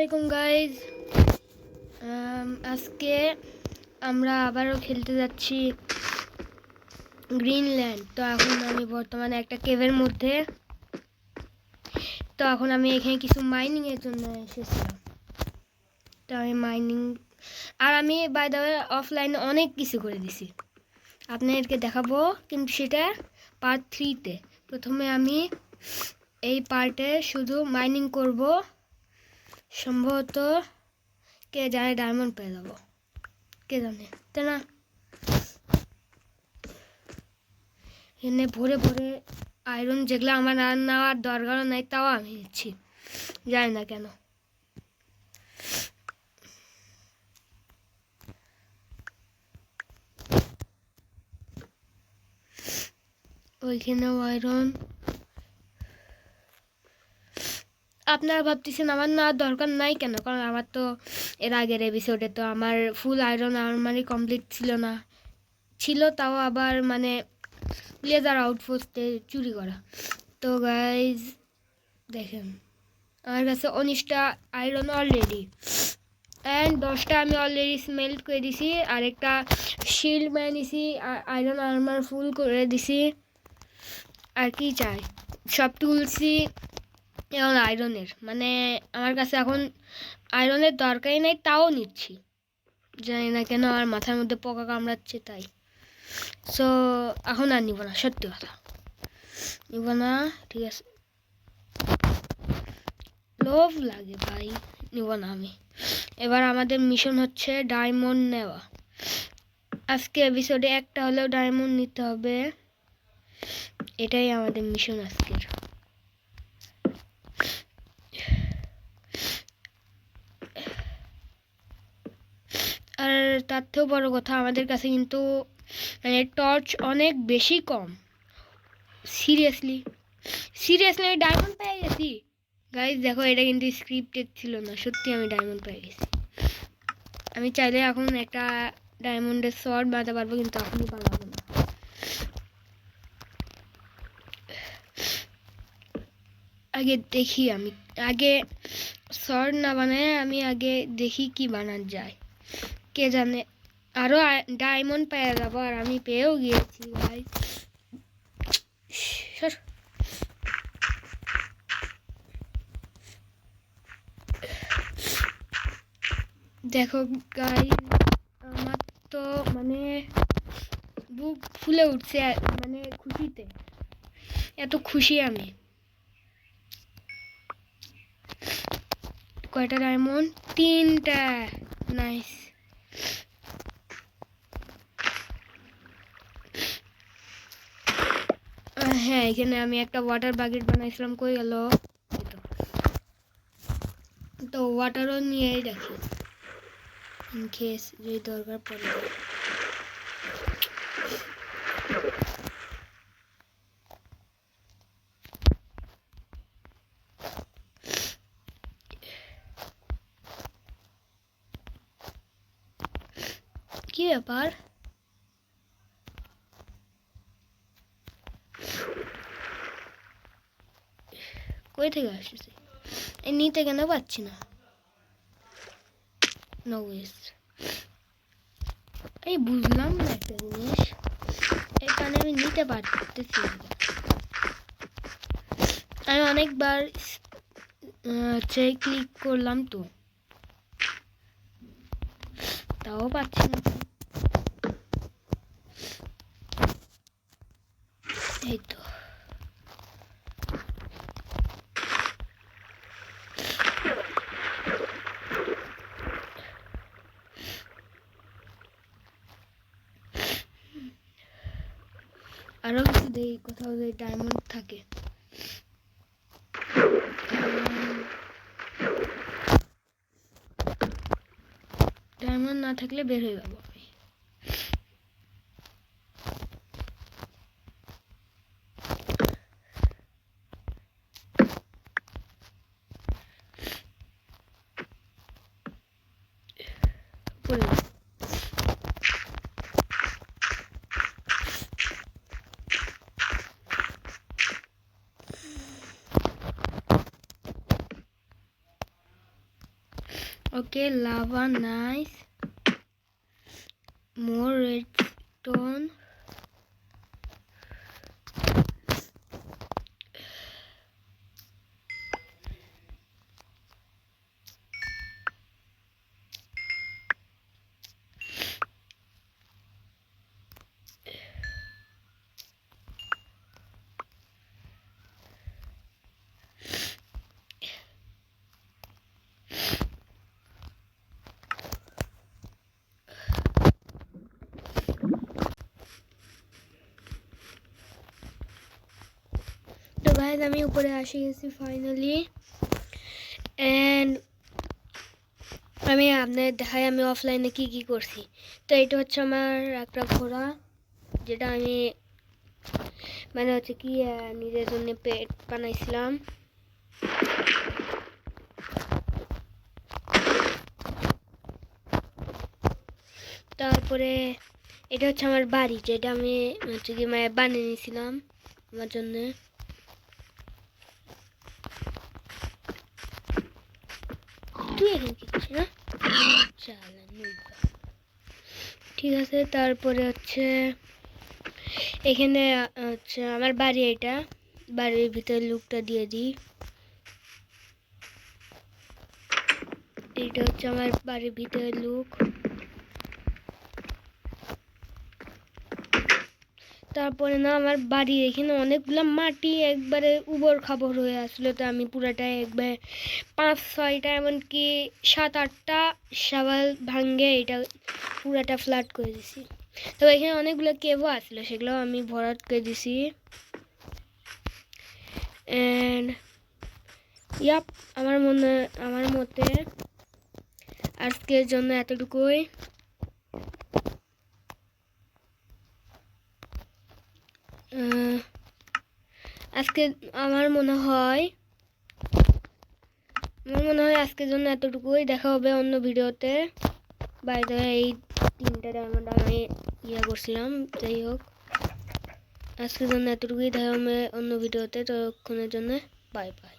আসসালামাইকুম গাইজ। আজকে আমরা আবারও খেলতে যাচ্ছি গ্রিনল্যান্ড। তো এখন আমি বর্তমানে একটা কেভের মধ্যে। তো এখন আমি এখানে কিছু মাইনিংয়ের জন্য এসেছিলাম। তো আমি মাইনিং আর আমি বাই দ্য ওয়ে অফলাইনে অনেক কিছু করে দিছি, আপনাদেরকে দেখাবো, কিন্তু সেটা পার্ট 3-তে। প্রথমে আমি এই পার্টে শুধু মাইনিং করব, সম্ভবত কে জানে ডায়মন্ড পেয়ে যাবো, কে জানে, তাই না? এনে ভরে ভরে আয়রন, যেগুলো আমার আর নেওয়ার দরকারও নাই, তাও আমি নিচ্ছি, জানি না কেন। ওইখানেও আয়রন। আপনারা ভাবতেছেন আমার নেওয়ার দরকার নাই কেন, কারণ আমার তো এর আগের এপিসোডে তো আমার ফুল আয়রন আর্মারি কমপ্লিট ছিল, তাও আবার মানে লেজার আউটপোস্টে চুরি করা। তো গাইজ দেখেন, আমার কাছে 19টা আয়রন অলরেডি, অ্যান্ড 10টা আমি অলরেডি স্মেল্ট করে দিছি, আর একটা শিল্ড মেরে নিছি, আয়রন আর্মার ফুল করে দিছি। আর কি চাই, সব তুলছি। এখন আয়রনের মানে আমার কাছে এখন আয়রনের দরকারই নেই, তাও নিচ্ছি, জানি না কেন, আমার মাথার মধ্যে পোকা কামড়াচ্ছে তাই। সো এখন আর নিব না, সত্যি কথা নিব না, ঠিক আছে, লোভ লাগে ভাই, নিব না আমি। এবার আমাদের মিশন হচ্ছে ডায়মন্ড নেওয়া। আজকে এপিসোডে একটা হলেও ডায়মন্ড নিতে হবে, এটাই আমাদের মিশন আজকের। আর তার থেকেও বড় কথা, আমাদের কাছে কিন্তু মানে টর্চ অনেক বেশি কম। সিরিয়াসলি আমি ডায়মন্ড পেয়ে গেছি গাইজ। দেখো, এটা কিন্তু স্ক্রিপ্টেড ছিল না, সত্যি আমি ডায়মন্ড পেয়ে গেছি। আমি চাইলে এখন একটা ডায়মন্ডের শর্ট বানাতে পারবো, কিন্তু এখনই বানাবো না। আগে দেখি, আমি আগে শর্ট না বানায় আমি আগে দেখি কি বানানো যায়, কে জানে আরো ডায়মন্ড পেয়ে যাবো। আর আমি পেয়েও গিয়েছি ভাই। দেখো গাইস, আমার তো মানে বুক ফুলে উঠছে, মানে খুশিতে, এত খুশি আমি। কয়টা ডায়মন্ড? 3টা, নাইস। হ্যাঁ, এখানে আমি একটা ওয়াটার বাকেট বানাইছিলাম, কই গেল? তো ওয়াটারও নিয়েই রাখি, ইন কেস যদি দরকার পড়ে। কি ব্যাপার? কই থেকে আসছে? এই নিতে কেন পাচ্ছি না? No waste. এই বুঝলাম না একটা জিনিস, এখানে আমি নিতে পারতেছি। আমি অনেকবার ক্লিক করলাম, তো তাও পাচ্ছি না। এই তো, আরো কিছু দেখি কোথাও যদি ডায়মন্ড থাকে। ডায়মন্ড না থাকলে বের হয়ে যাবো আমি। Okay, lava, nice. More redstone. তো গাইজ আমি উপরে আসে গেছি ফাইনালি এন্ড আমি আপনাদের দেখাই আমি অফলাইনে কি কি করছি। তো এটা হচ্ছে আমার একটা ঘোড়া, যেটা আমি মানে হচ্ছে কি নিজের জন্য পেট বানাইছিলাম। তারপরে এটা হচ্ছে আমার বাড়ি, যেটা আমি হচ্ছে কি মানে বানিয়ে নিয়েছিলাম আমার জন্য। তুই এখানে কি করছিস না? ঠিক আছে, তারপরে হচ্ছে এখানে হচ্ছে আমার বাড়ি, এটা বাড়ির ভিতরে লুকটা দিয়ে দিই। এটা হচ্ছে আমার বাড়ির ভিতরে লুক। তারপরে না আমার বাড়ির এখানে অনেকগুলো মাটি একবারে উবর খাবর হয়ে আসলো, তো আমি পুরাটাই একবার 5-6টা এমনকি 7-8টা শাওয়াল ভাঙ্গে এটা পুরাটা ফ্ল্যাট করে দিছি। তো এখানে অনেকগুলো কেভও আসলো, সেগুলো আমি ভরাট করে দিছি। এন্ড ইয়াপ আমার মতে আজকের জন্য এতটুকুই। আজকে আমার মনে হয় আজকের জন্য এতটুকুই। দেখা হবে অন্য ভিডিওতে। বাই দ্য ওয়ে, এই 3টা ডায়মন্ড আমি করছিলাম। যাই হোক, আজকের জন্য এতটুকুই। দেখা হবে অন্য ভিডিওতে। ততক্ষণের জন্য বাই বাই।